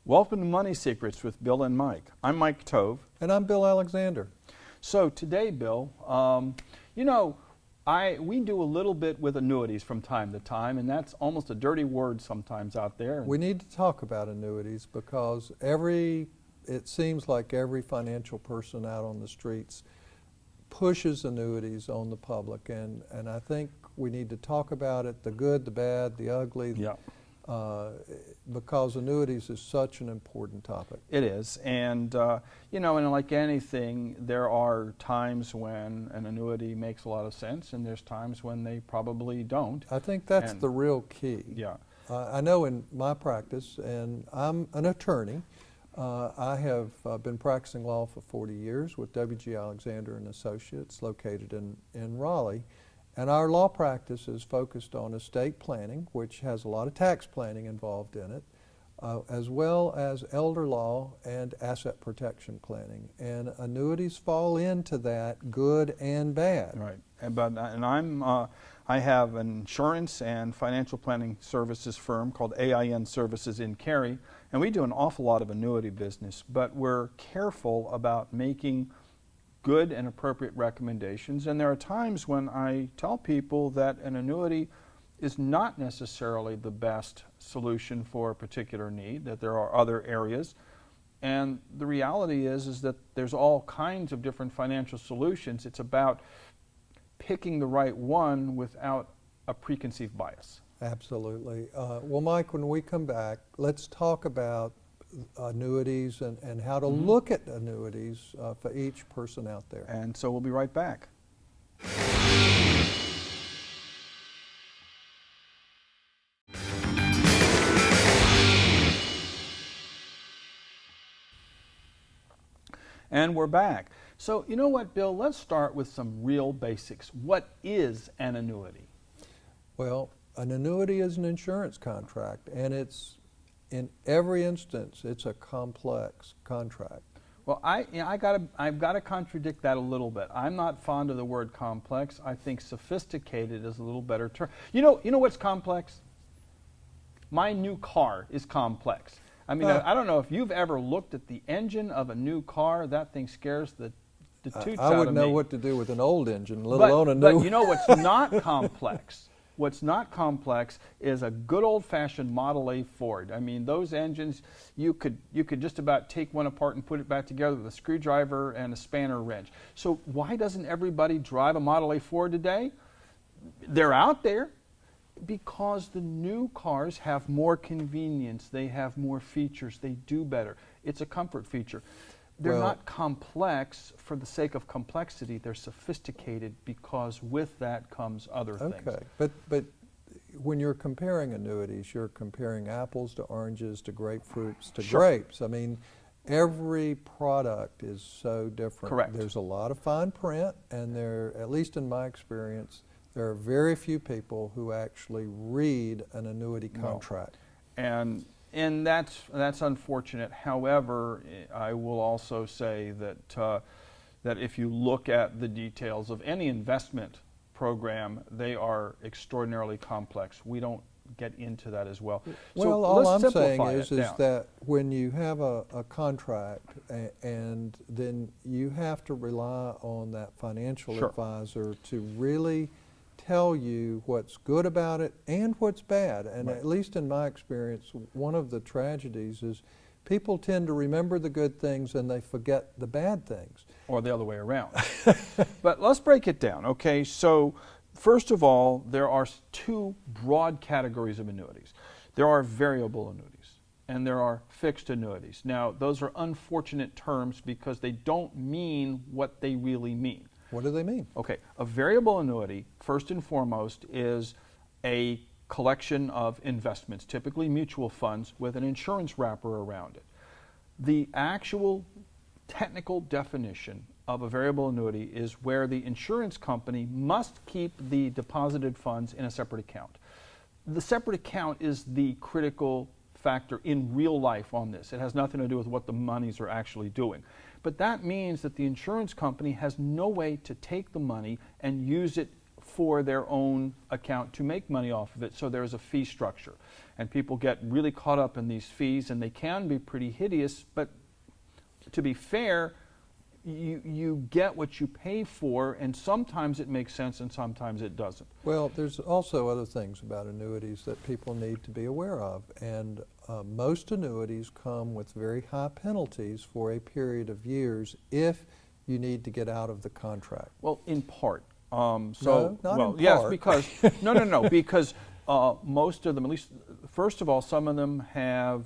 Welcome to Money Secrets with Bill and Mike. I'm Mike Tove. And I'm Bill Alexander. So today, Bill, we do a little bit with annuities from time to time, and that's almost a dirty word sometimes out there. We need to talk about annuities because it seems like every financial person out on the streets pushes annuities on the public, and I think we need to talk about it, the good, the bad, the ugly. Yeah. Because annuities is such an important topic. It is, and and like anything, there are times when an annuity makes a lot of sense, and there's times when they probably don't. I think that's the real key. Yeah. I know in my practice, and I'm an attorney, I have been practicing law for 40 years with W.G. Alexander and Associates located in Raleigh. And our law practice is focused on estate planning, which has a lot of tax planning involved in it, as well as elder law and asset protection planning. And annuities fall into that, good and bad. Right. I have an insurance and financial planning services firm called AIN Services in Cary, and we do an awful lot of annuity business, but we're careful about making good and appropriate recommendations, and there are times when I tell people that an annuity is not necessarily the best solution for a particular need, that there are other areas, and the reality is that there's all kinds of different financial solutions. It's about picking the right one without a preconceived bias. Absolutely. Well, Mike, when we come back, let's talk about annuities and how to look at annuities for each person out there. And so we'll be right back. And we're back. So you know what, Bill, let's start with some real basics. What is an annuity? Well, an annuity is an insurance contract, and in every instance, it's a complex contract. Well, I've got to contradict that a little bit. I'm not fond of the word complex. I think sophisticated is a little better term. You know what's complex? My new car is complex. I mean, I don't know if you've ever looked at the engine of a new car. That thing scares the toots out of me. I wouldn't know what to do with an old engine, let alone a new one. But you know what's not complex? What's not complex is a good old-fashioned Model A Ford. I mean, those engines, you could just about take one apart and put it back together with a screwdriver and a spanner wrench. So why doesn't everybody drive a Model A Ford today? They're out there because the new cars have more convenience. They have more features. They do better. It's a comfort feature. They're not complex for the sake of complexity. They're sophisticated because with that comes other things. Okay, but when you're comparing annuities, you're comparing apples to oranges to grapefruits to grapes. I mean, every product is so different. Correct. There's a lot of fine print, and at least in my experience, there are very few people who actually read an annuity contract. No. And that's unfortunate. However, I will also say that if you look at the details of any investment program, they are extraordinarily complex. We don't get into that as well. Well, so all I'm let's saying simplify is that when you have a contract and then you have to rely on that financial advisor to really tell you what's good about it and what's bad. And at least in my experience, one of the tragedies is people tend to remember the good things and they forget the bad things. Or the other way around. But let's break it down, okay? So first of all, there are two broad categories of annuities. There are variable annuities and there are fixed annuities. Now, those are unfortunate terms because they don't mean what they really mean. What do they mean? Okay, a variable annuity, first and foremost, is a collection of investments, typically mutual funds, with an insurance wrapper around it. The actual technical definition of a variable annuity is where the insurance company must keep the deposited funds in a separate account. The separate account is the critical factor in real life on this. It has nothing to do with what the monies are actually doing. But that means that the insurance company has no way to take the money and use it for their own account to make money off of it, so there's a fee structure. And people get really caught up in these fees, and they can be pretty hideous, but to be fair, you get what you pay for, and sometimes it makes sense and sometimes it doesn't. Well, there's also other things about annuities that people need to be aware of, and most annuities come with very high penalties for a period of years if you need to get out of the contract. Well, in part. No, not in yes, part. because no, because most of them, at least, first of all, some of them have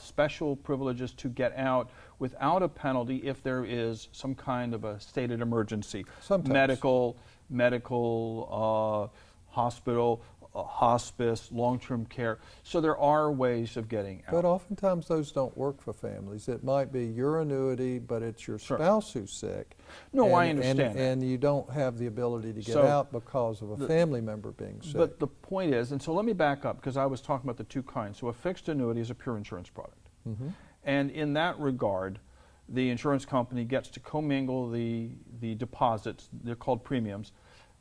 special privileges to get out without a penalty if there is some kind of a stated emergency. Sometimes. Medical, hospital, hospice, long-term care. So there are ways of getting out. But oftentimes those don't work for families. It might be your annuity, but it's your Sure. spouse who's sick. No, and, I understand that. And you don't have the ability to get So out because of a family member being sick. But the point is, and so let me back up, because I was talking about the two kinds. So a fixed annuity is a pure insurance product. Mm-hmm. And in that regard, the insurance company gets to commingle the deposits, they're called premiums,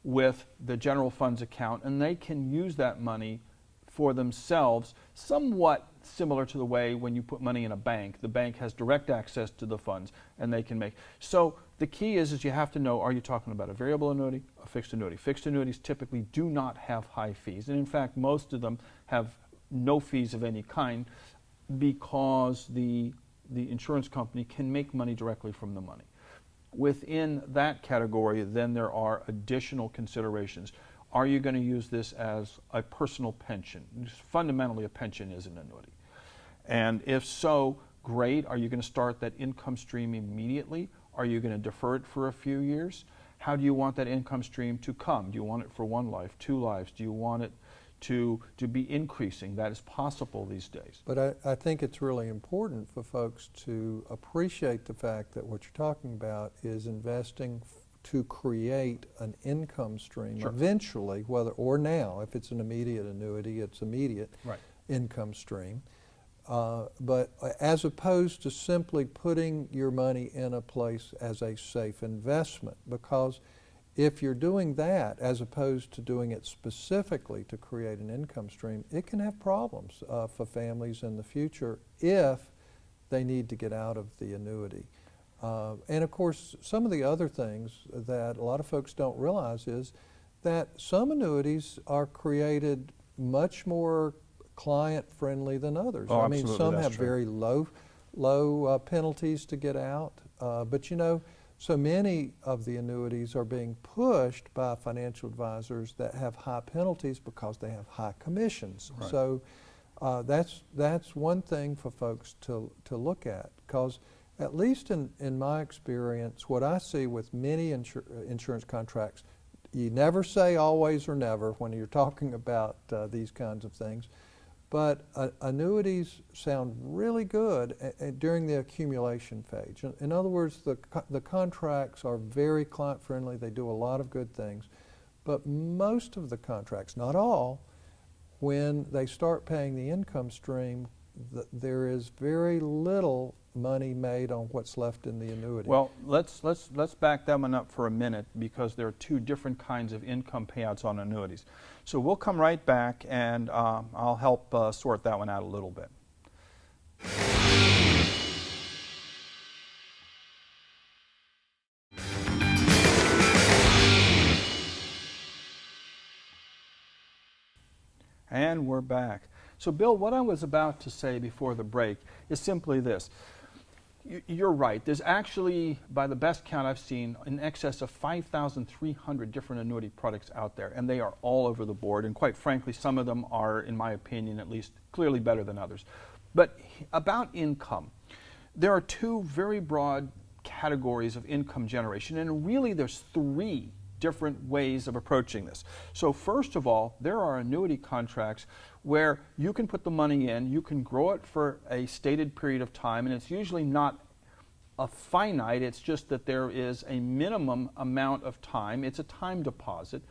with the general funds account, and they can use that money for themselves, somewhat similar to the way when you put money in a bank. The bank has direct access to the funds, and they can make. So the key is you have to know, are you talking about a variable annuity, a fixed annuity? Fixed annuities typically do not have high fees, and in fact, most of them have no fees of any kind, because the insurance company can make money directly from the money. Within that category, then there are additional considerations. Are you going to use this as a personal pension? Fundamentally, a pension is an annuity. And if so, great. Are you going to start that income stream immediately? Are you going to defer it for a few years? How do you want that income stream to come? Do you want it for one life, two lives? Do you want it to be increasing? That is possible these days. But I think it's really important for folks to appreciate the fact that what you're talking about is investing to create an income stream. Sure. Eventually, whether or now, if it's an immediate annuity, it's immediate Right. income stream. But as opposed to simply putting your money in a place as a safe investment, because if you're doing that as opposed to doing it specifically to create an income stream, it can have problems for families in the future if they need to get out of the annuity. And of course, some of the other things that a lot of folks don't realize is that some annuities are created much more client-friendly than others. Oh, I mean, absolutely, some that's have true. very low penalties to get out, but you know, so many of the annuities are being pushed by financial advisors that have high penalties because they have high commissions. Right. So that's one thing for folks to look at, because at least in my experience, what I see with many insurance contracts, you never say always or never when you're talking about these kinds of things, but annuities sound really good during the accumulation phase. In other words, the contracts are very client-friendly. They do a lot of good things. But most of the contracts, not all, when they start paying the income stream, there is very little money made on what's left in the annuity. Well, let's back that one up for a minute, because there are two different kinds of income payouts on annuities. So we'll come right back, and I'll help sort that one out a little bit. And we're back. So Bill, what I was about to say before the break is simply this. You're right. There's actually, by the best count I've seen, in excess of 5,300 different annuity products out there, and they are all over the board. And quite frankly, some of them are, in my opinion at least, clearly better than others. But about income, there are two very broad categories of income generation, and really there's three different ways of approaching this. So first of all, there are annuity contracts where you can put the money in, you can grow it for a stated period of time, and it's usually not a finite, it's just that there is a minimum amount of time. It's a time deposit,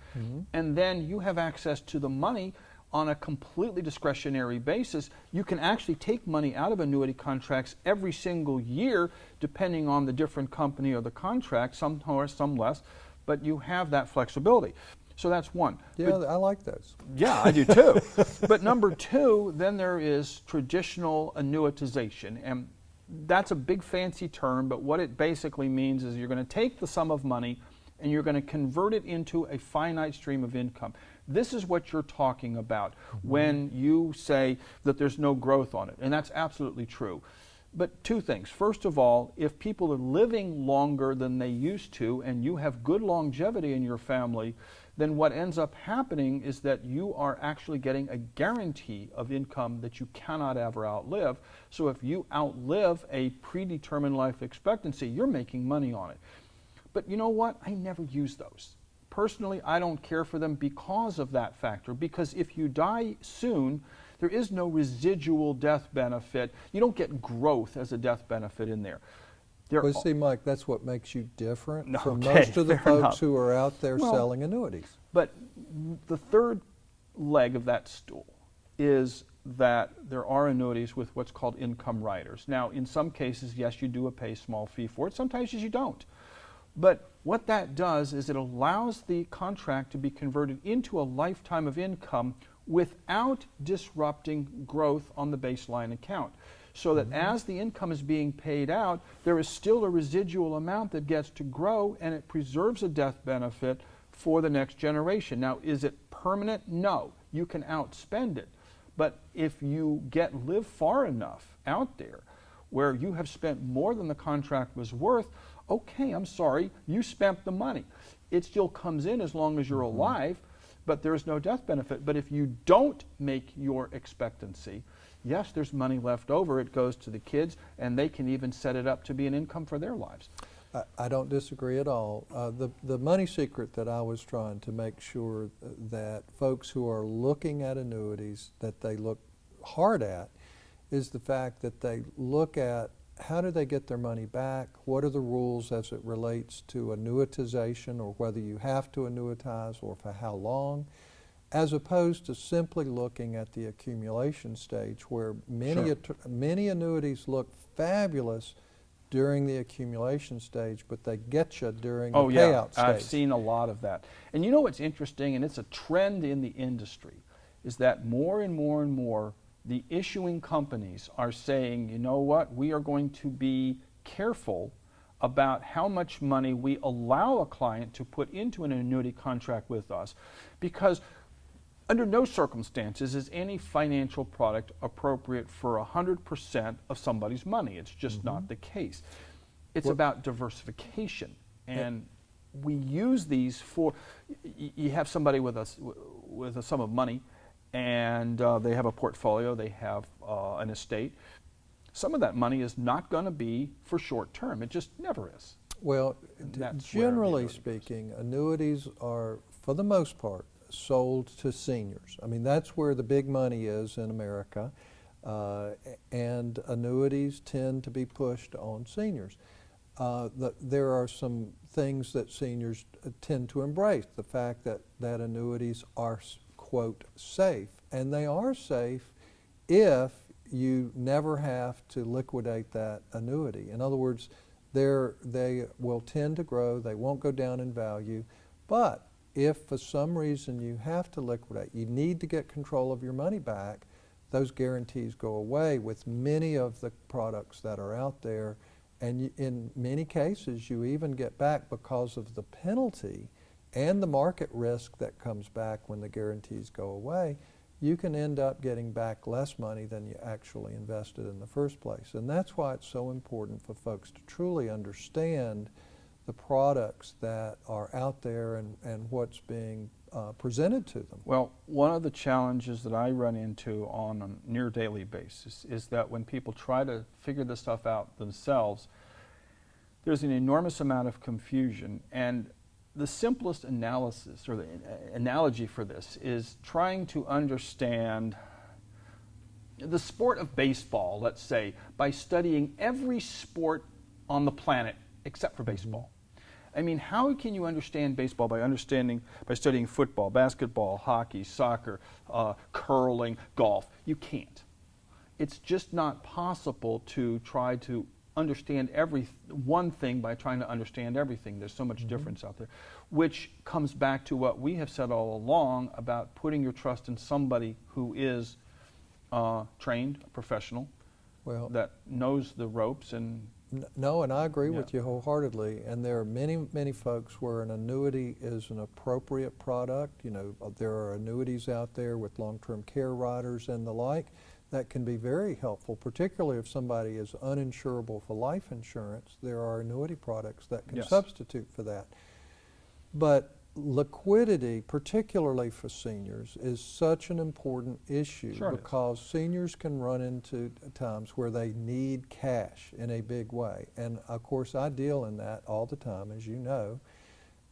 and then you have access to the money on a completely discretionary basis. You can actually take money out of annuity contracts every single year, depending on the different company or the contract, some more, some less, but you have that flexibility. So that's one. Yeah, But I like those. yeah, I do too. But number two, then there is traditional annuitization. And that's a big fancy term, but what it basically means is you're going to take the sum of money and you're going to convert it into a finite stream of income. This is what you're talking about when you say that there's no growth on it. And that's absolutely true. But two things. First of all, if people are living longer than they used to and you have good longevity in your family, then what ends up happening is that you are actually getting a guarantee of income that you cannot ever outlive. So if you outlive a predetermined life expectancy, you're making money on it. But you know what? I never use those. Personally, I don't care for them because of that factor. Because if you die soon, there is no residual death benefit. You don't get growth as a death benefit in there. But see, Mike, that's what makes you different from Okay, most of the fair folks enough. who are out there Well, selling annuities. But the third leg of that stool is that there are annuities with what's called income riders. Now, in some cases, yes, you do pay a small fee for it. Sometimes you don't. But what that does is it allows the contract to be converted into a lifetime of income without disrupting growth on the baseline account. So that as the income is being paid out, there is still a residual amount that gets to grow, and it preserves a death benefit for the next generation. Now, is it permanent? No. You can outspend it. But if you live far enough out there where you have spent more than the contract was worth, okay, I'm sorry, you spent the money. It still comes in as long as you're alive, but there is no death benefit. But if you don't make your expectancy, yes, there's money left over. It goes to the kids, and they can even set it up to be an income for their lives. I don't disagree at all. The money secret that I was trying to make sure that folks who are looking at annuities, that they look hard at, is the fact that they look at how do they get their money back, what are the rules as it relates to annuitization, or whether you have to annuitize or for how long, as opposed to simply looking at the accumulation stage where many annuities look fabulous during the accumulation stage, but they get you during the payout stage. I've seen a lot of that. And you know what's interesting, and it's a trend in the industry, is that more and more and more the issuing companies are saying, you know what, we are going to be careful about how much money we allow a client to put into an annuity contract with us, because under no circumstances is any financial product appropriate for 100% of somebody's money. It's just not the case. It's about diversification, and we use these for, you have somebody with a sum of money, and they have a portfolio, they have an estate. Some of that money is not going to be for short term. It just never is. Well, generally speaking, annuities are, for the most part, sold to seniors. I mean, that's where the big money is in America, and annuities tend to be pushed on seniors. There are some things that seniors tend to embrace. The fact that annuities are, quote, safe. And they are safe if you never have to liquidate that annuity. In other words, they will tend to grow, they won't go down in value, but if for some reason you have to liquidate, you need to get control of your money back, those guarantees go away with many of the products that are out there. And in many cases, you even get back because of the penalty and the market risk that comes back when the guarantees go away. You can end up getting back less money than you actually invested in the first place. And that's why it's so important for folks to truly understand the products that are out there and what's being presented to them. Well, one of the challenges that I run into on a near daily basis is that when people try to figure this stuff out themselves, there's an enormous amount of confusion. And the simplest analysis or the analogy for this is trying to understand the sport of baseball, let's say, by studying every sport on the planet except for baseball. I mean, how can you understand baseball by studying football, basketball, hockey, soccer, curling, golf? You can't. It's just not possible to try to understand one thing by trying to understand everything. There's so much difference out there, which comes back to what we have said all along about putting your trust in somebody who is trained, a professional, Well, that knows the ropes. And no, and I agree with you wholeheartedly. And there are many folks where an annuity is an appropriate product. You know, there are annuities out there with long-term care riders and the like that can be very helpful, particularly if somebody is uninsurable for life insurance. There are annuity products that can substitute for that. But liquidity, particularly for seniors, is such an important issue because seniors can run into times where they need cash in a big way. And of course, I deal in that all the time, as you know.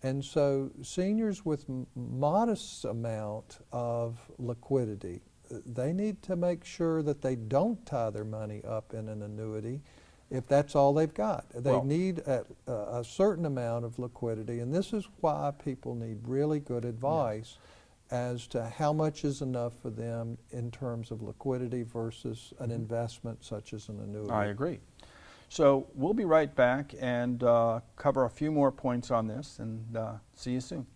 And so seniors with modest amount of liquidity, they need to make sure that they don't tie their money up in an annuity if that's all they've got. They need a certain amount of liquidity, and this is why people need really good advice as to how much is enough for them in terms of liquidity versus an investment such as an annuity. I agree. So we'll be right back and cover a few more points on this, and see you soon.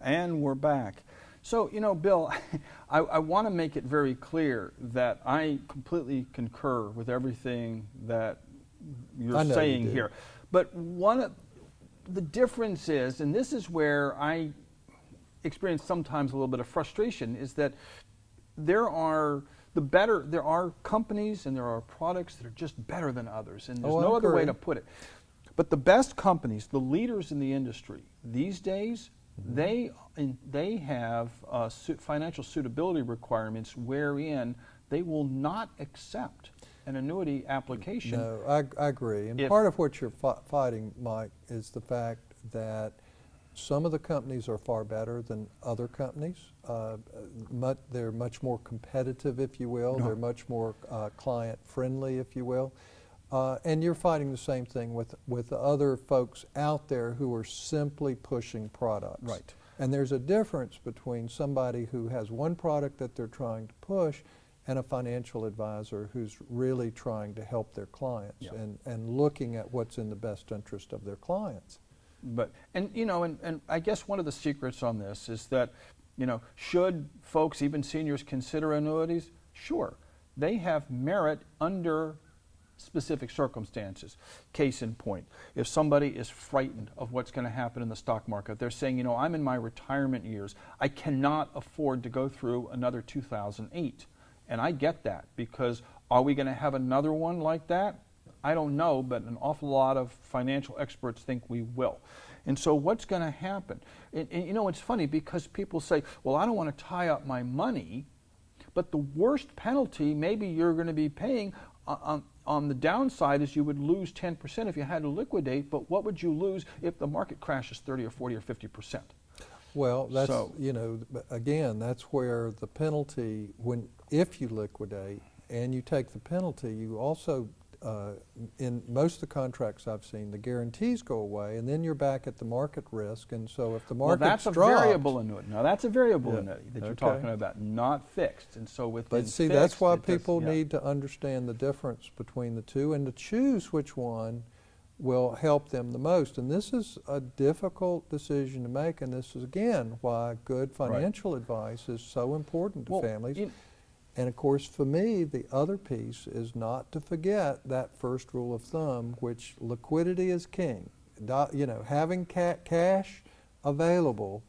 And we're back. So, you know, Bill, I want to make it very clear that I completely concur with everything that you're saying here. But one of the difference is, and this is where I experience sometimes a little bit of frustration, is that there are companies and there are products that are just better than others, and there's no other way to put it. But the best companies, the leaders in the industry these days, they have financial suitability requirements wherein they will not accept an annuity application. No, I agree. And part of what you're fighting, Mike, is the fact that some of the companies are far better than other companies. They're much more competitive, if you will. They're much more client-friendly, if you will. And you're fighting the same thing with the other folks out there who are simply pushing products. Right. And there's a difference between somebody who has one product that they're trying to push and a financial advisor who's really trying to help their clients and looking at what's in the best interest of their clients. And I guess one of the secrets on this is that, you know, should folks, even seniors, consider annuities? Sure. They have merit under specific circumstances. Case in point, if somebody is frightened of what's going to happen in the stock market, they're saying, you know, I'm in my retirement years, I cannot afford to go through another 2008. And I get that, because are we going to have another one like that? I don't know, but an awful lot of financial experts think we will. And so what's going to happen? And you know, it's funny because people say, well, I don't want to tie up my money, but the worst penalty maybe you're going to be paying on the downside is you would lose 10% if you had to liquidate, but what would you lose if the market crashes 30 or 40 or 50%? Well, that's, you know, again, that's where the penalty, if you liquidate and you take the penalty, you also, in most of the contracts I've seen, the guarantees go away, and then you're back at the market risk. And so if the market that's a variable annuity. Now that's a variable annuity that you're talking about, not fixed. And so with but see, that's why people need to understand the difference between the two and to choose which one will help them the most. And this is a difficult decision to make, and this is again why good financial advice is so important to families. And of course, for me, the other piece is not to forget that first rule of thumb, which liquidity is king. You know, having cash available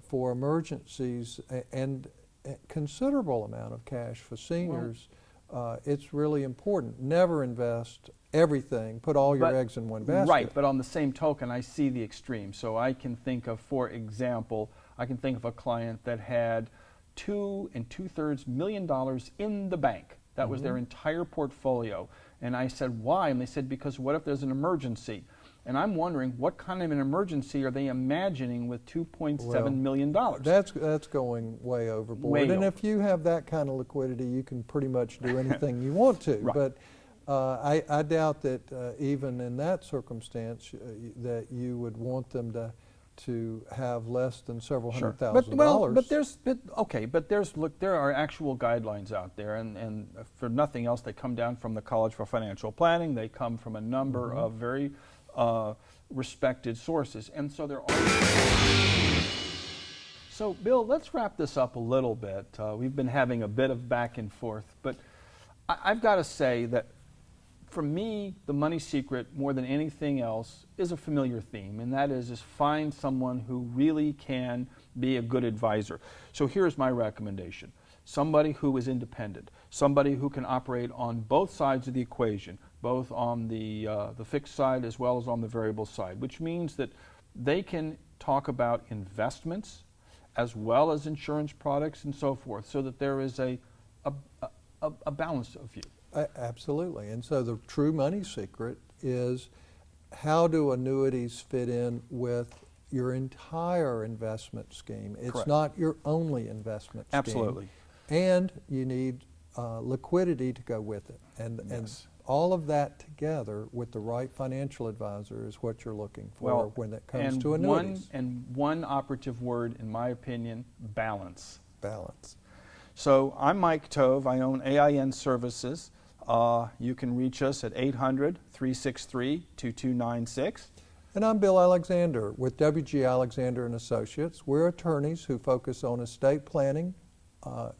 for emergencies and a considerable amount of cash for seniors, it's really important. Never invest everything, put all your eggs in one basket. Right, but on the same token, I see the extreme. So I can think of, for example, I can think of a client that had $2 2/3 million in the bank. That was their entire portfolio. And I said, why? And they said, because what if there's an emergency? And I'm wondering, what kind of an emergency are they imagining with $2.7 million? That's going way overboard. And if you have that kind of liquidity, you can pretty much do anything you want to. But I doubt that even in that circumstance that you would want them to have less than several Sure. $100,000. But there are actual guidelines out there, and for nothing else, they come down from the College for Financial Planning. They come from a number of very respected sources, and so there are. So, Bill, let's wrap this up a little bit. We've been having a bit of back and forth, but I've got to say that for me, the money secret, more than anything else, is a familiar theme, and that is find someone who really can be a good advisor. So here's my recommendation. Somebody who is independent, somebody who can operate on both sides of the equation, both on the fixed side as well as on the variable side, which means that they can talk about investments as well as insurance products and so forth, so that there is a balance of view. Absolutely. And so the true money secret is, how do annuities fit in with your entire investment scheme? It's Correct. not your only investment scheme. Absolutely. And you need liquidity to go with it. And all of that together with the right financial advisor is what you're looking for when it comes to annuities. One operative word, in my opinion, balance. Balance. So I'm Mike Tove. I own AIN Services. You can reach us at 800-363-2296. And I'm Bill Alexander with W.G. Alexander and Associates. We're attorneys who focus on estate planning,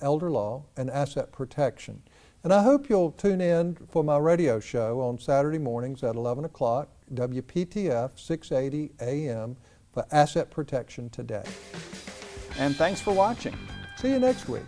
elder law, and asset protection. And I hope you'll tune in for my radio show on Saturday mornings at 11 o'clock, WPTF 680 AM, for Asset Protection Today. And thanks for watching. See you next week.